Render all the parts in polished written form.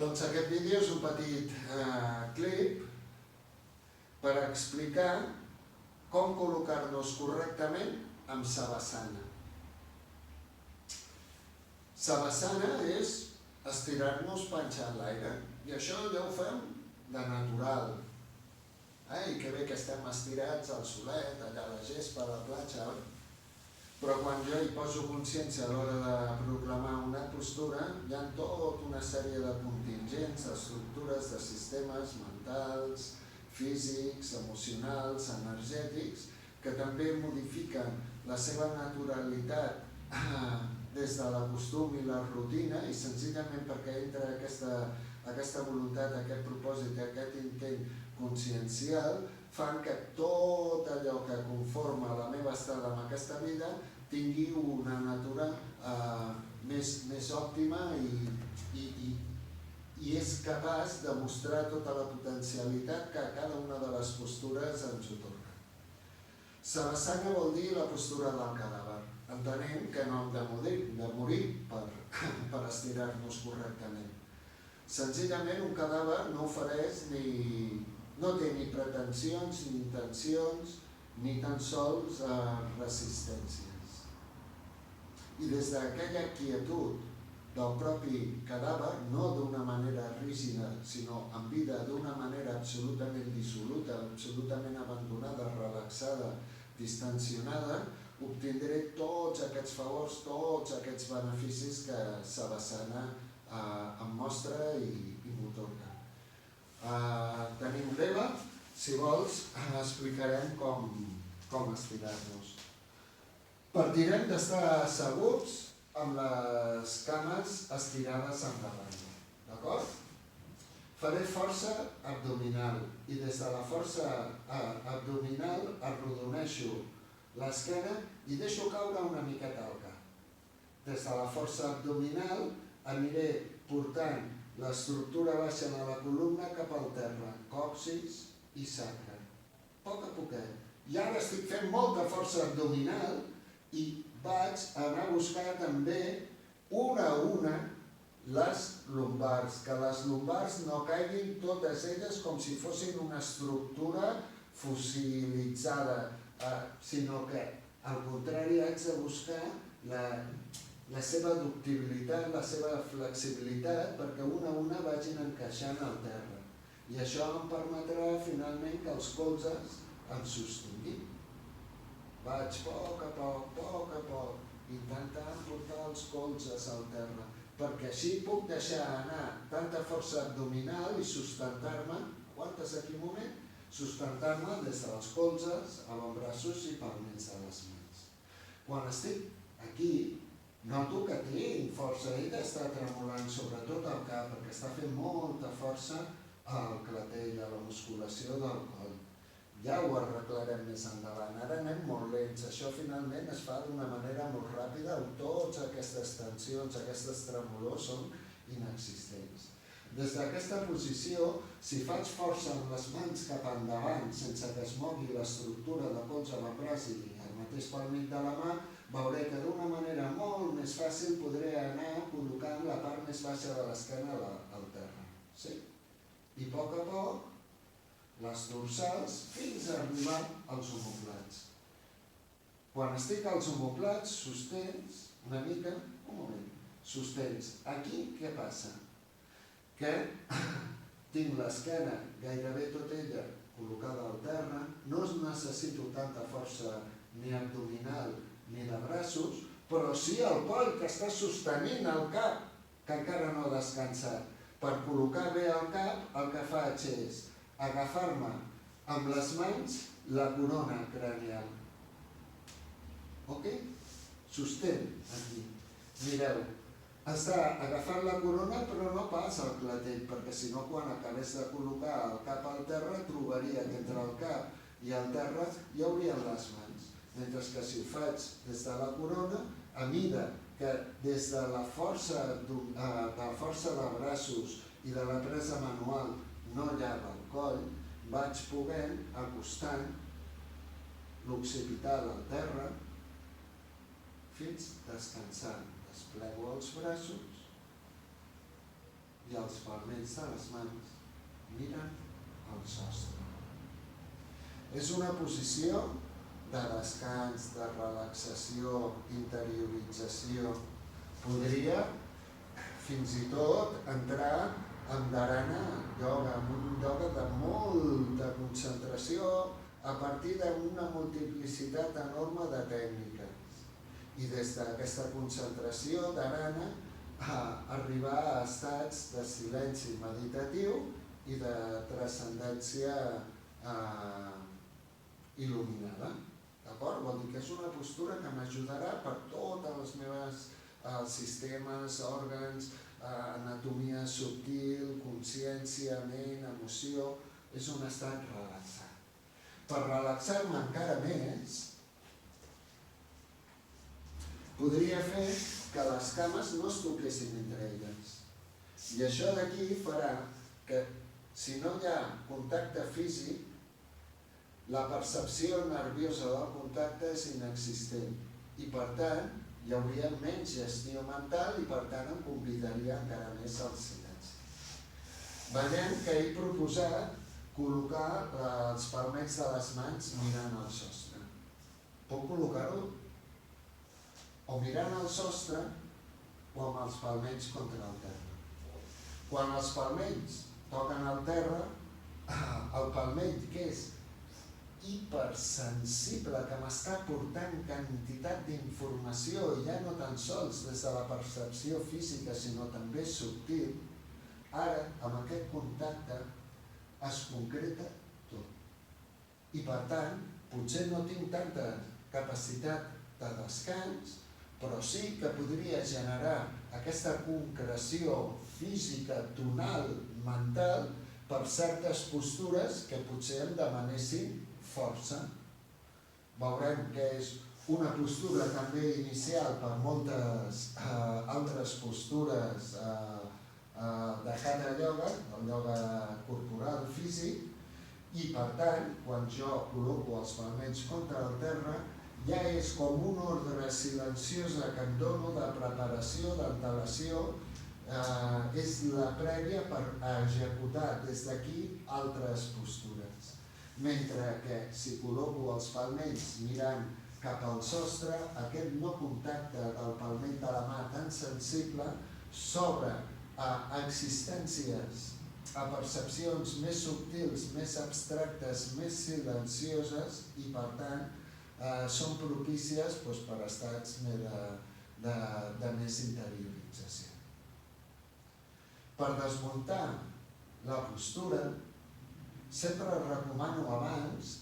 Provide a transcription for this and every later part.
Doncs aquest vídeo és un petit clip per explicar com col·locar-nos correctament amb Savasana. Savasana és estirar-nos penjant l'aire, i això ja ho fem de natural. I que bé que estem estirats al solet, allà a la gespa, a la platja, però quan jo hi poso consciència a l'hora de proclamar una postura, hi ha tota una sèrie de contingents, d'estructures, de sistemes mentals, físics, emocionals, energètics, que també modifiquen la seva naturalitat des de l'acostum i la rutina, i senzillament perquè entra aquesta voluntat, aquest propòsit, aquest intent consciencial, fan que tot allò que conforma la meva estada en aquesta vida tingui una natura més òptima i és capaç de mostrar tota la potencialitat que cada una de les postures ens otorga. Savasana vol dir la postura del cadàver. Entenem que no hem de morir per estirar-nos correctament. Senzillament un cadàver no ofereix no té ni pretensions, ni intencions, ni tan sols resistències. I des d'aquella quietud del propi cadàver, no d'una manera rígida, sinó en vida d'una manera absolutament dissoluta, absolutament abandonada, relaxada, distensionada, obtindré tots aquests favors, tots aquests beneficis que Savasana em mostra i m'otorga. Tenim l'Eva, si vols explicarem com estirar-nos. Partirem d'estar asseguts amb les cames estirades endavant, d'acord? Faré força abdominal i des de la força abdominal arrodoneixo l'esquena i deixo caure una miqueta el cap. Des de la força abdominal aniré portant l'estructura baixa de la columna cap al terra, còccix i sacre, poc a poquet. I ara estic fent molta força abdominal i vaig anar a buscar també una a una les lumbars, que les lumbars no caiguin totes elles com si fossin una estructura fossilitzada, sinó que al contrari haig de buscar la seva ductibilitat, la seva flexibilitat, perquè una a una vagin encaixant al terra. I això em permetrà finalment que els colzes em sostinguin. Vaig a poc, intentant portar els colzes al terra, perquè així puc deixar anar tanta força abdominal i sustentar-me, aguantes aquí un moment, sustentar-me des dels colzes, avantbraços i palmells de les mans. Quan estic aquí, noto que tinc força, ella està tremolant sobretot el cap, perquè està fent molta força al clatell, a la musculació del coll. Ja ho arreglarem més endavant, ara anem molt lents, això finalment es fa d'una manera molt ràpida, on totes aquestes tensions, aquestes tremolors són inexistents. Des d'aquesta posició, si faig força amb les mans cap endavant, sense que es mogui l'estructura de colze, avantbraç i el mateix palmell de la mà, veuré que d'una manera molt més fàcil podré anar col·locant la part més baixa de l'esquena al terra. I a poc, les dorsals fins a arribar als omoplats. Quan estic als omoplats, sostens una mica, un moment, sostens. Aquí què passa? Que tinc l'esquena gairebé tota ella col·locada al terra, no necessito tanta força ni abdominal ni de braços, però sí el coll que està sostenint el cap, que encara no ha descansat. Per col·locar bé el cap, el que faig és agafar-me amb les mans la corona cranial. Ok? Sostén aquí. Mireu, està agafant la corona però no pas el clatell, perquè si no quan acabés de col·locar el cap al terra trobaria que entre el cap i el terra hi haurien les mans. Mentre que si ho faig des de la corona, a mida que des de la força de braços i de la presa manual no llava el coll, vaig podent acostant l'occipital al terra fins descansant. Desplego els braços i els palmells de les mans miren al sostre. És una posició de descans, de relaxació, interiorització. Podria fins i tot entrar en dharana yoga, en un yoga de molta concentració a partir d'una multiplicitat enorme de tècniques. I des d'aquesta concentració dharana arribar a estats de silenci meditatiu i de transcendència il·luminada. D'acord? Vol dir que és una postura que m'ajudarà per tots els meus sistemes, òrgans, anatomia subtil, consciència, ment, emoció. És un estat relaxat. Per relaxar-me encara més, podria fer que les cames no es toquessin entre elles. I això d'aquí farà que, si no hi ha contacte físic, la percepció nerviosa del contacte és inexistent. I per tant, hi hauria menys gestió mental i per tant em convidaria encara més al silenci. Veiem que he proposat col·locar els palmells de les mans mirant al sostre. Puc col·locar-ho o mirant al sostre o amb els palmells contra el terra. Quan els palmells toquen al terra, el palmell, que és hipersensible, que m'està portant quantitat d'informació, i ja no tan sols des de la percepció física, sinó també subtil, ara, amb aquest contacte, es concreta tot. I per tant, potser no tinc tanta capacitat de descans, però sí que podria generar aquesta concreció física, tonal, mental, per certes postures que potser em demanessin força. Veurem que és una postura també inicial per moltes altres postures de Hatha Yoga, el yoga corporal físic, i per tant, quan jo col·loco els palmells contra el terra, ja és com una ordre silenciosa que em dono de preparació, d'antelació, és la prèvia per executar des d'aquí altres postures. Mentre que si col·loco els palmells mirant cap al sostre, aquest no contacte del palmell de la mà tan sensible s'obre a existències, a percepcions més subtils, més abstractes, més silencioses i per tant són propícies per estats de més interiorització. Per desmuntar la postura, sempre recomano abans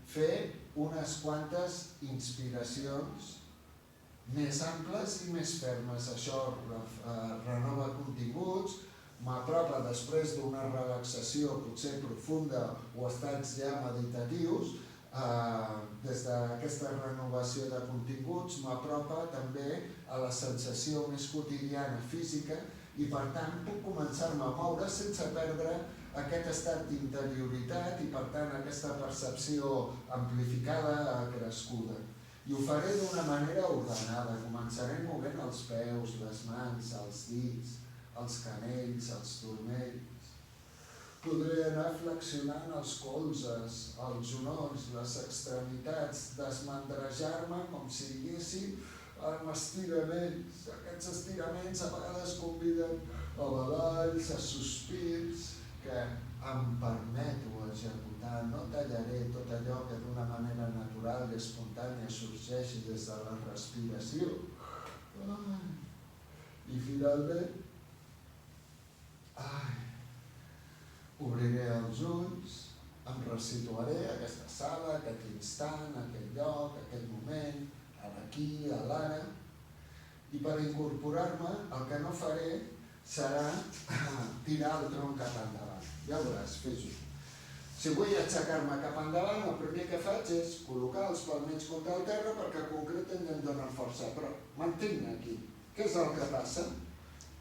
fer unes quantes inspiracions més amples i més fermes. Això renova continguts, m'apropa després d'una relaxació potser profunda o estats ja meditatius. Des d'aquesta renovació de continguts m'apropa també a la sensació més quotidiana física i per tant puc començar-me a moure sense perdre aquest estat d'interioritat i per tant aquesta percepció amplificada, crescuda. I ho faré d'una manera ordenada. Començaré movent els peus, les mans, els dits, els canells, els turmells. Podré anar flexionant els colzes, els genolls, les extremitats, desmandrejar-me com si diguéssim amb estiraments. Aquests estiraments a vegades conviden a badalls, a sospirs, que em permeto executar. No tallaré tot allò que d'una manera natural i espontània sorgeixi des de la respiració. I finalment, obriré els ulls, em resituaré a aquesta sala, aquest instant, aquest lloc, aquest moment, aquí, a l'ara, i per incorporar-me el que no faré serà tirar el tronc cap endavant. Ja veuràs, fes-ho. Si vull aixecar-me cap endavant, el primer que faig és col·locar els palmells contra el terra perquè concreten i em donen força, però mantinc aquí. Què és el que passa?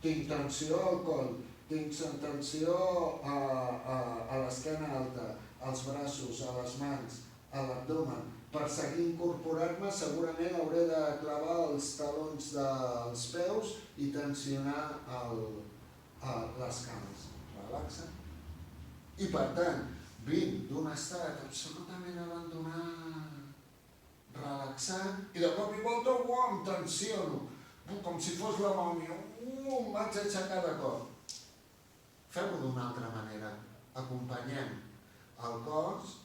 Tinc tensió al coll, tinc tensió a l'esquena alta, als braços, a les mans, a l'abdomen. Per seguir incorporar-me segurament hauré de clavar els talons dels peus i tensionar les cames, relaxa. I per tant, vinc d'un estat absolutament abandonat, relaxat, i de cop i volta em tensiono, com si fos la mòmia, vaig aixecar de cop. Fem-ho d'una altra manera, acompanyem el cos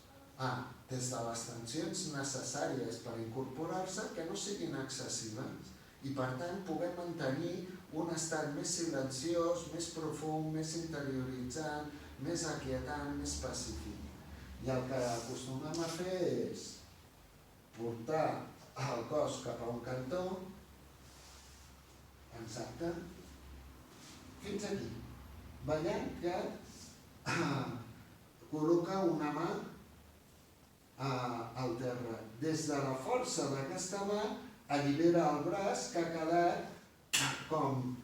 des de les tensions necessàries per incorporar-se que no siguin excessives i per tant puguem mantenir un estat més silenciós, més profund, més interioritzant, més aquietant, més pacífic. I el que acostumem a fer és portar el cos cap a un cantó, exacte, fins aquí. Veiem que col·loca una mà al terra. Des de la força d'aquesta mà allibera el braç que ha quedat com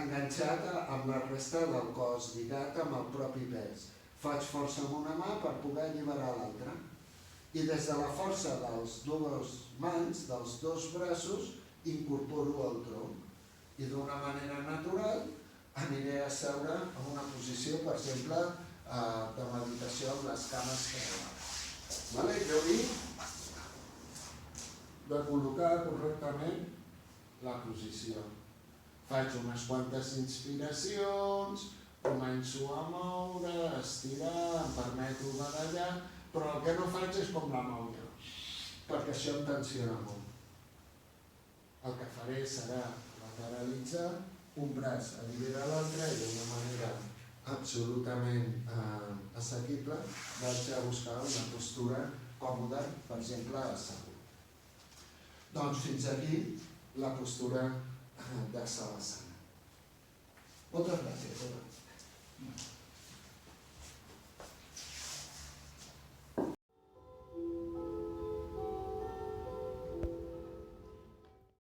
enganxat amb la resta del cos, lligat amb el propi pes. Faig força amb una mà per poder alliberar l'altra. I des de la força de les dues mans, dels dos braços, incorporo el tronc. I d'una manera natural aniré a seure en una posició, per exemple, de meditació amb les cames creuades. Jo dic de col·locar correctament la posició. Faig unes quantes inspiracions, començo a moure, a estirar, em permeto badallar, però el que no faig és com la mòmia, perquè això em tensiona molt. El que faré serà lateralitzar, un braç allibera l'altre i d'una manera absolutament assequible vaig a buscar una postura còmoda, per exemple, assegut. Doncs fins aquí la postura de Savasana. Moltes gràcies.